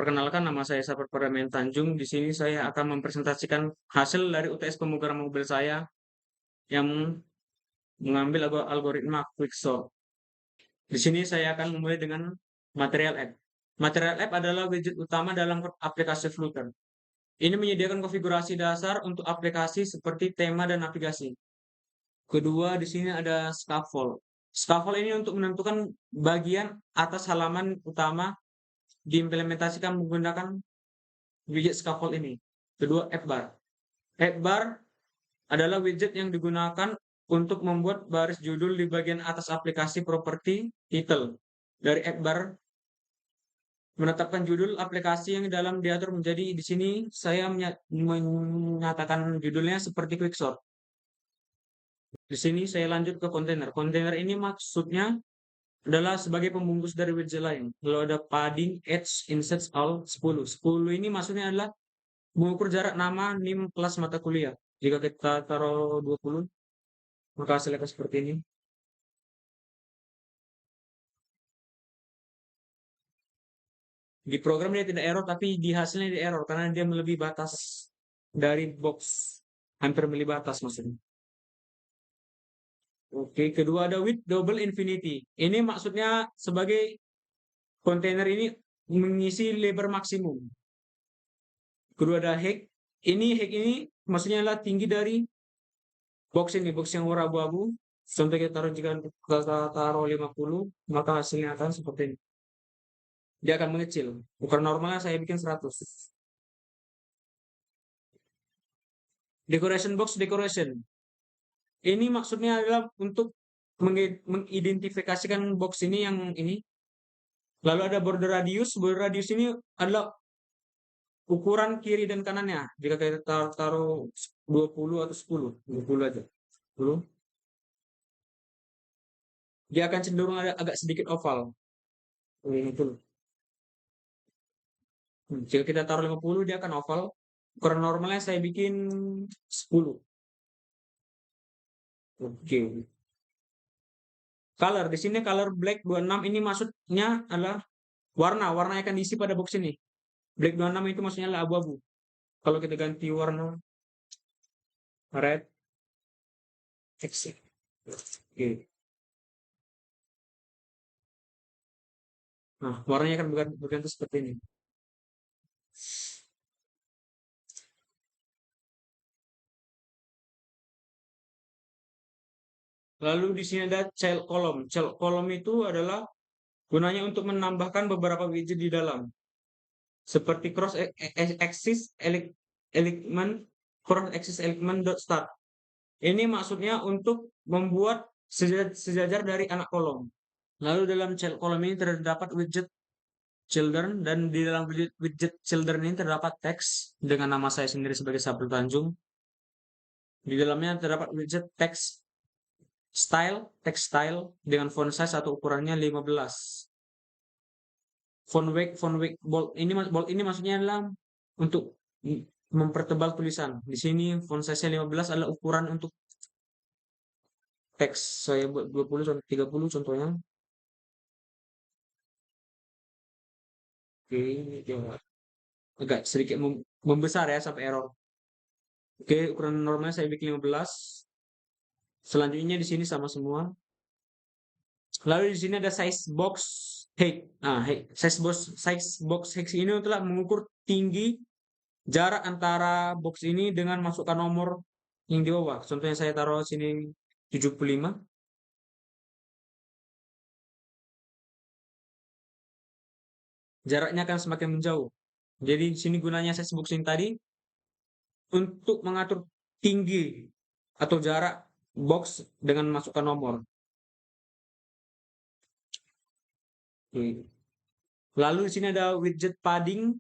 Perkenalkan, nama saya Safer Pardamen Tanjung. Di sini saya akan mempresentasikan hasil dari UTS pemrograman mobil saya yang mengambil algoritma quicksort. Di sini saya akan memulai dengan Material App. Material App adalah widget utama dalam aplikasi Flutter. Ini menyediakan konfigurasi dasar untuk aplikasi seperti tema dan navigasi. Kedua, di sini ada Scaffold. Scaffold ini untuk menentukan bagian atas halaman utama diimplementasikan menggunakan widget scaffold ini. Kedua, app bar. App bar adalah widget yang digunakan untuk membuat baris judul di bagian atas aplikasi properti title. Dari app bar menetapkan judul aplikasi yang dalam diatur menjadi di sini saya menyatakan judulnya seperti quicksort. Di sini saya lanjut ke kontainer. Kontainer ini maksudnya adalah sebagai pembungkus dari widget lain. Lalu ada padding, edge, insert, all 10. 10 ini maksudnya adalah mengukur jarak nama, NIM, kelas mata kuliah. Jika kita taruh 20, maka hasilnya seperti ini. Di program dia tidak error, tapi di hasilnya dia error karena dia melebihi batas dari box. Hampir melebihi batas maksudnya. Oke, kedua ada width double infinity. Ini maksudnya sebagai kontainer ini mengisi lebar maksimum. Kedua ada height. Height ini maksudnya adalah tinggi dari box ini, box yang warna abu-abu. Contoh kita taruh jika kita taruh 50, maka hasilnya akan seperti ini. Dia akan mengecil. Ukuran normalnya saya bikin 100. Decoration box decoration. Ini maksudnya adalah untuk mengidentifikasikan box ini yang ini. Lalu ada border radius. Border radius ini adalah ukuran kiri dan kanannya. Jika kita taruh 20 atau 10, 20 aja. 10. Dia akan cenderung agak sedikit oval. Ini tuh. Jika kita taruh 50, dia akan oval. Ukuran normalnya saya bikin 10. Oke. Color. Di sini color black 26 ini maksudnya adalah warna. Warna yang akan diisi pada box ini. Black 26 itu maksudnya adalah abu-abu. Kalau kita ganti warna red, exit. Oke. Nah, warnanya akan berganti seperti ini. Lalu di sini ada child column. Child column itu adalah gunanya untuk menambahkan beberapa widget di dalam. Seperti cross axis element cross axis element dot start. Ini maksudnya untuk membuat sejajar dari anak kolom. Lalu dalam child column ini terdapat widget children dan di dalam widget children ini terdapat teks dengan nama saya sendiri sebagai Sabrul Tanjung. Di dalamnya terdapat widget teks text style dengan font size atau ukurannya 15. Font weight bold ini maksudnya adalah untuk mempertebal tulisan. Di sini font size-nya 15 adalah ukuran untuk teks. Saya buat 20 sampai 30 contohnya. Oke, agak sedikit membesar ya sampai error. Oke, ukuran normalnya saya bikin 15. Selanjutnya di sini sama semua. Lalu di sini ada size box height. Nah, size box height ini telah mengukur tinggi jarak antara box ini dengan masukkan nomor yang di bawah. Contohnya saya taruh sini 75. Jaraknya akan semakin menjauh. Jadi di sini gunanya size box ini tadi untuk mengatur tinggi atau jarak box dengan masukkan nomor. Lalu di sini ada widget padding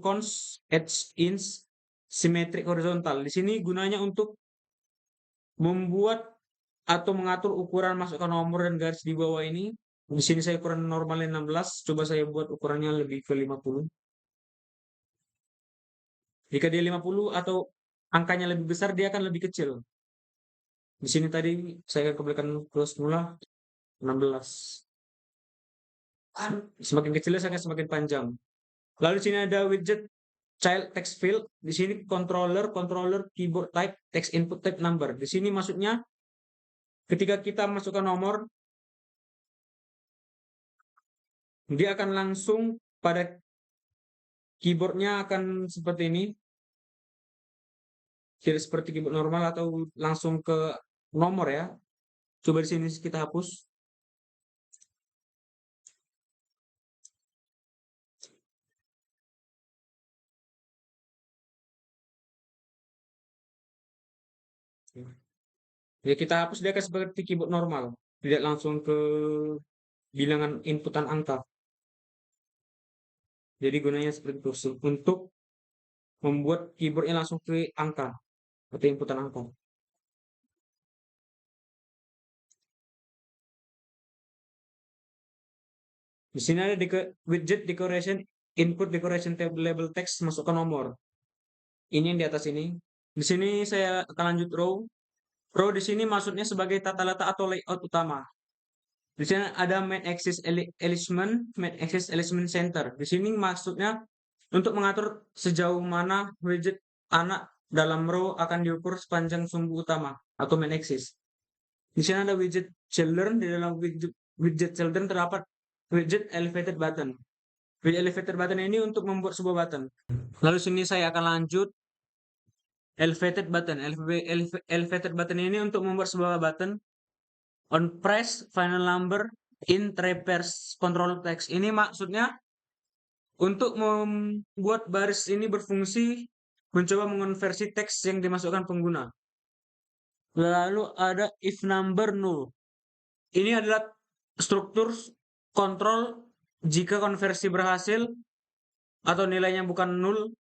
cons, edge ins, symmetric horizontal. Di sini gunanya untuk membuat atau mengatur ukuran masukkan nomor dan garis di bawah ini. Di sini saya ukuran normalnya 16, coba saya buat ukurannya lebih ke 50. Jika dia 50 atau angkanya lebih besar, dia akan lebih kecil. Di sini tadi saya kembalikan ke semula 16. Semakin kecilnya saya semakin panjang. Lalu di sini ada widget child text field. Di sini controller keyboard type text input type number. Di sini maksudnya ketika kita masukkan nomor, dia akan langsung pada keyboardnya akan seperti ini, tidak seperti keyboard normal atau langsung ke nomor ya. Coba di sini kita hapus. Ya kita hapus, dia akan seperti keyboard normal, tidak langsung ke bilangan inputan angka. Jadi gunanya seperti itu untuk membuat keyboardnya langsung ke angka atau inputan angka. Di sini ada widget decoration input decoration table label text, masukkan nomor. Ini yang di atas ini. Di sini saya akan lanjut row. Row di sini maksudnya sebagai tata letak atau layout utama. Di sini ada main axis element center. Di sini maksudnya untuk mengatur sejauh mana widget anak dalam row akan diukur sepanjang sumbu utama atau main axis. Di sini ada widget children. Di dalam widget children terdapat widget elevated button. Widget elevated button ini untuk membuat sebuah button. Lalu sini saya akan lanjut elevated button. Elevated button ini untuk membuat sebuah button. On press final number in traverse control text. Ini maksudnya untuk membuat baris ini berfungsi mencoba mengonversi teks yang dimasukkan pengguna. Lalu ada if number null. Ini adalah struktur kontrol jika konversi berhasil atau nilainya bukan null,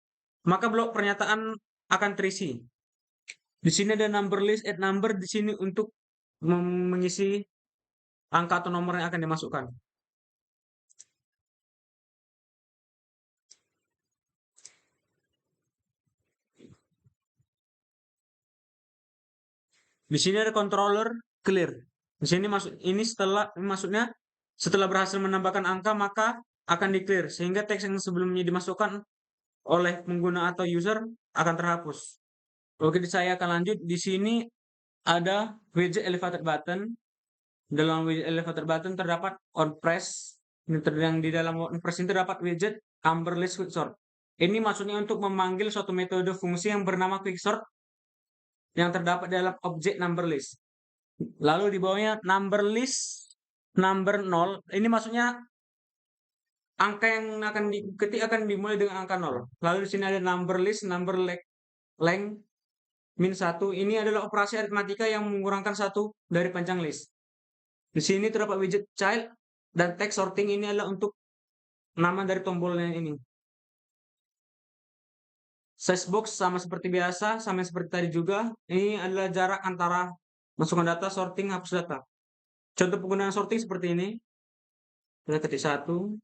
maka blok pernyataan akan terisi. Di sini ada number list, add number di sini untuk mengisi angka atau nomor yang akan dimasukkan. Di sini ada controller clear. Di sini maksudnya setelah berhasil menambahkan angka maka akan di clear sehingga teks yang sebelumnya dimasukkan oleh pengguna atau user akan terhapus. Oke, saya akan lanjut. Di sini ada widget elevated button. Dalam widget elevator button terdapat on press. Yang di dalam on press ini terdapat widget number list quicksort. Ini maksudnya untuk memanggil suatu metode fungsi yang bernama quicksort yang terdapat dalam objek number list. Lalu di bawahnya number list number 0. Ini maksudnya angka yang akan diketik akan dimulai dengan angka 0. Lalu di sini ada number list number length min 1. Ini adalah operasi aritmatika yang mengurangkan satu dari panjang list. Di sini terdapat widget child dan text sorting. Ini adalah untuk nama dari tombolnya ini. Size box sama seperti biasa, sama seperti tadi juga. Ini adalah jarak antara masukkan data, sorting, hapus data. Contoh penggunaan sorting seperti ini. Kita ketik 1, 2,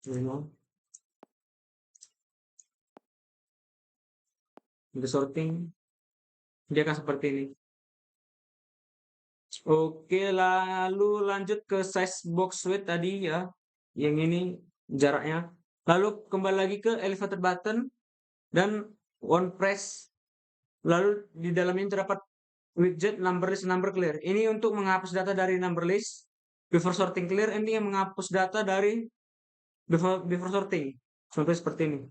5. Untuk sorting, dia akan seperti ini. Oke, lalu lanjut ke size box width tadi ya. Yang ini jaraknya. Lalu kembali lagi ke elevator button dan one press. Lalu di dalamnya terdapat widget number list number clear. Ini untuk menghapus data dari number list. Before sorting clear, ini yang menghapus data dari before sorting. Contoh seperti ini.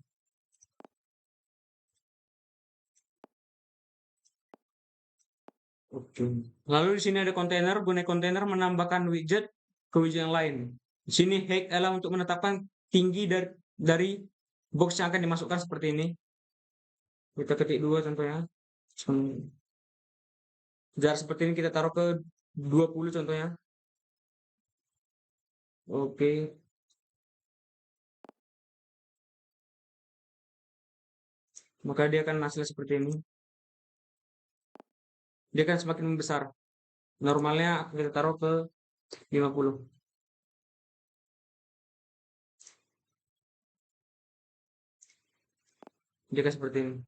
Oke. Lalu di sini ada kontainer. Guna kontainer menambahkan widget ke widget yang lain. Di sini height adalah untuk menetapkan tinggi dari box yang akan dimasukkan seperti ini. Kita ketik 2 contohnya. Jarak seperti ini kita taruh ke 20 contohnya. Oke. Maka dia akan hasilnya seperti ini. Dia akan semakin membesar. Normalnya kita taruh ke 50. Dia akan seperti ini.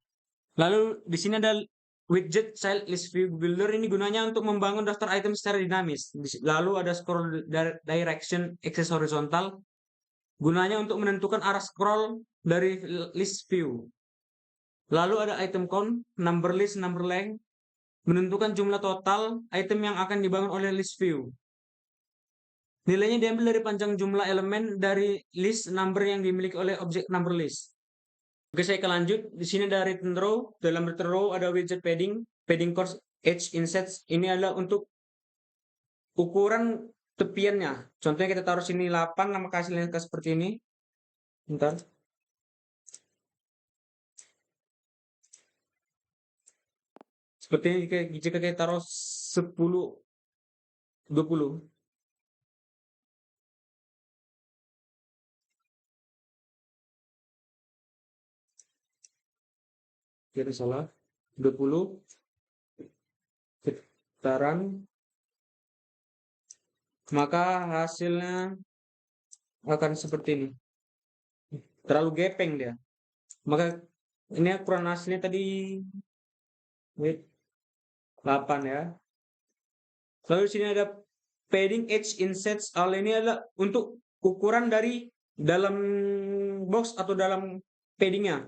Lalu di sini ada widget child list view builder ini gunanya untuk membangun daftar item secara dinamis. Lalu ada scroll direction axis horizontal, gunanya untuk menentukan arah scroll dari list view. Lalu ada item count, number list, number length, menentukan jumlah total item yang akan dibangun oleh list view. Nilainya diambil dari panjang jumlah elemen dari list number yang dimiliki oleh objek number list. Oke, saya akan lanjut. Di sini ada return row. Dalam return row ada widget padding, padding coarse edge insets. Ini adalah untuk ukuran tepiannya. Contohnya kita taruh sini 8, maka hasilnya seperti ini. Bentar. Seperti ini jika kita taruh 10, 20. Kira salah. 20. Sekarang maka hasilnya akan seperti ini. Terlalu gepeng dia. Maka ini ukuran hasilnya tadi 8 ya. Lalu di sini ada padding edge insets. Hal ini adalah untuk ukuran dari dalam box atau dalam paddingnya.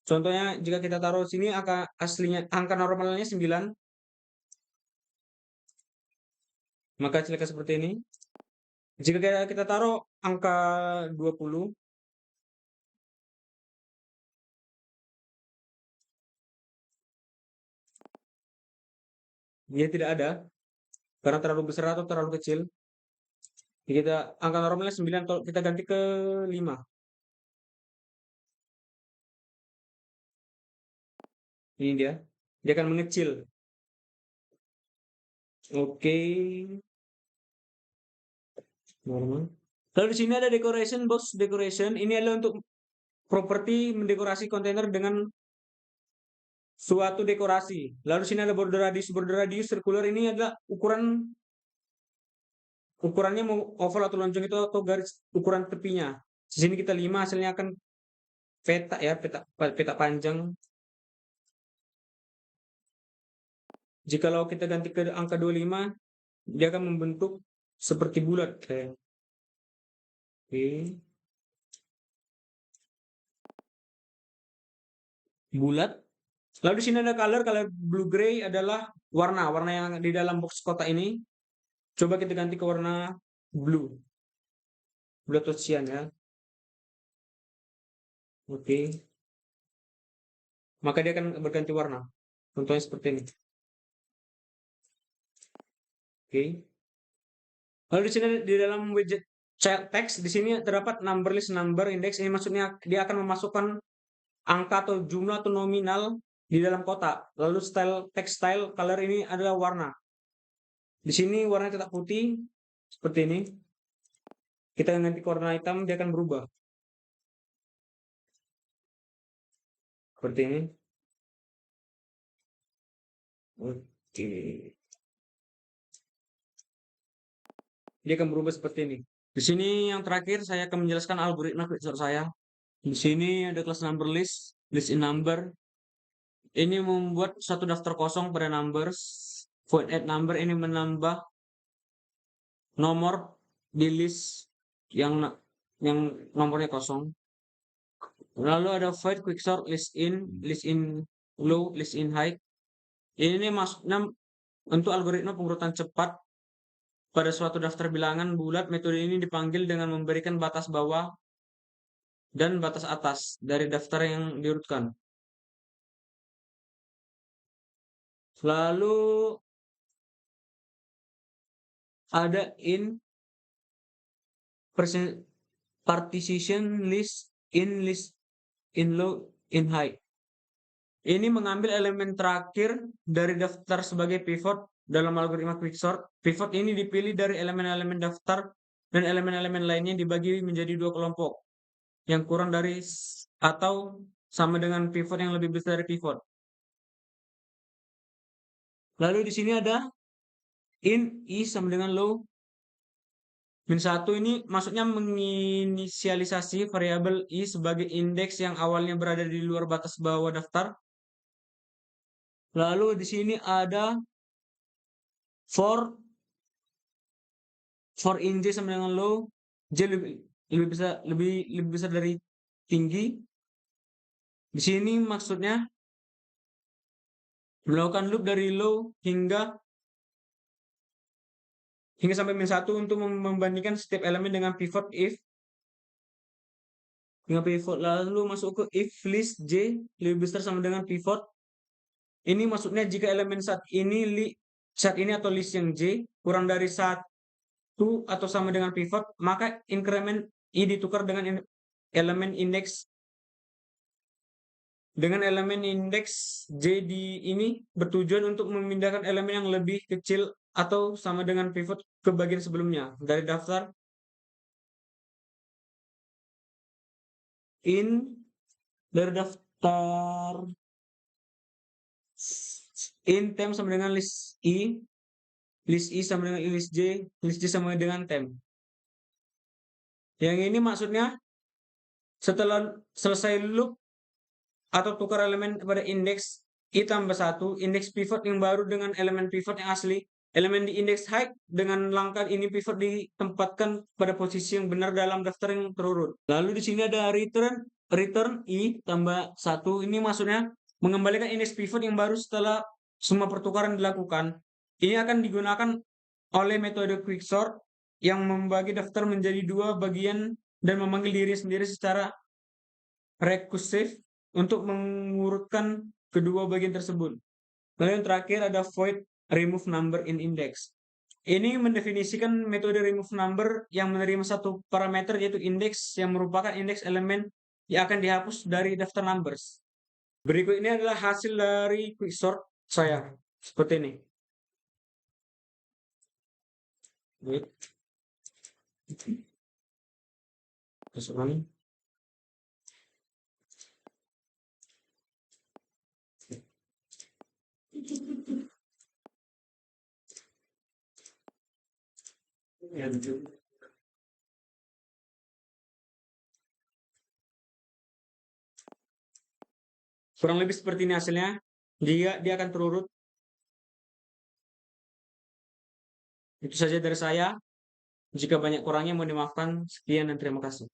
Contohnya jika kita taruh sini angka aslinya, angka normalnya 9, maka hasilnya seperti ini. Jika kita taruh angka 20, dia tidak ada karena terlalu besar atau terlalu kecil. Jadi kita angka normalnya 9, kalau kita ganti ke 5. Ini dia akan mengecil. Oke. Normal. Lalu di sini ada decoration box decoration. Ini adalah untuk properti mendekorasi kontainer dengan suatu dekorasi. Lalu sini ada border radius. Border radius circular ini adalah ukurannya mau oval atau lonjong itu atau garis ukuran tepinya. Di sini kita 5, hasilnya akan peta ya, peta panjang. Jikalau kita ganti ke angka 25, dia akan membentuk seperti bulat kayak. Oke. Bulat. Lalu di sini ada color blue gray adalah warna yang di dalam box kotak ini. Coba kita ganti ke warna blue. Blue atau cyan ya. Oke. Maka dia akan berganti warna. Contohnya seperti ini. Oke. Lalu di sini di dalam widget child text di sini terdapat number list, number index. Ini maksudnya dia akan memasukkan angka atau jumlah atau nominal di dalam kotak. Lalu style text style color ini adalah warna. Di sini warnanya tetap putih seperti ini. Kita ganti ke warna hitam, dia akan berubah. Seperti ini. Oke. Dia akan berubah seperti ini. Di sini yang terakhir saya akan menjelaskan algoritma quicksort saya. Di sini ada class number list, list in number. Ini membuat satu daftar kosong pada numbers. Void add number ini menambah nomor di list yang nomornya kosong. Lalu ada void quicksort list in low, list in high. Ini maksudnya untuk algoritma pengurutan cepat pada suatu daftar bilangan bulat. Metode ini dipanggil dengan memberikan batas bawah dan batas atas dari daftar yang diurutkan. Lalu ada in partition list in low, in high. Ini mengambil elemen terakhir dari daftar sebagai pivot dalam algoritma quicksort. Pivot ini dipilih dari elemen-elemen daftar dan elemen-elemen lainnya dibagi menjadi 2 kelompok yang kurang dari atau sama dengan pivot yang lebih besar dari pivot. Lalu di sini ada in i sama dengan low min 1. Ini maksudnya menginisialisasi variabel i sebagai indeks yang awalnya berada di luar batas bawah daftar Lalu di sini ada for in J sama dengan low, J lebih besar dari tinggi. Di sini maksudnya melakukan loop dari low hingga sampai min 1 untuk membandingkan setiap elemen dengan pivot dengan pivot. Lalu masuk ke if list J lebih besar sama dengan pivot. Ini maksudnya jika elemen saat ini atau list yang J kurang dari 1 atau sama dengan pivot, maka increment I ditukar dengan elemen indeks J di ini bertujuan untuk memindahkan elemen yang lebih kecil atau sama dengan pivot ke bagian sebelumnya dari daftar daftar tem sama dengan list I sama dengan list J sama dengan tem. Yang ini maksudnya setelah selesai loop atau tukar elemen pada indeks I tambah 1, indeks pivot yang baru dengan elemen pivot yang asli, elemen di indeks height dengan langkah ini pivot ditempatkan pada posisi yang benar dalam daftar yang terurut. Lalu di sini ada return I tambah 1, ini maksudnya mengembalikan indeks pivot yang baru setelah semua pertukaran dilakukan. Ini akan digunakan oleh metode quicksort yang membagi daftar menjadi 2 bagian dan memanggil diri sendiri secara rekursif untuk mengurutkan kedua bagian tersebut. Lalu yang terakhir ada void remove number in index. Ini mendefinisikan metode remove number yang menerima satu parameter yaitu indeks yang merupakan indeks elemen yang akan dihapus dari daftar numbers. Berikut ini adalah hasil dari quicksort saya. Seperti ini. Wait. Kurang lebih seperti ini hasilnya. Dia akan terurut. Itu saja dari saya. Jika banyak kurangnya mohon dimaafkan. Sekian dan terima kasih.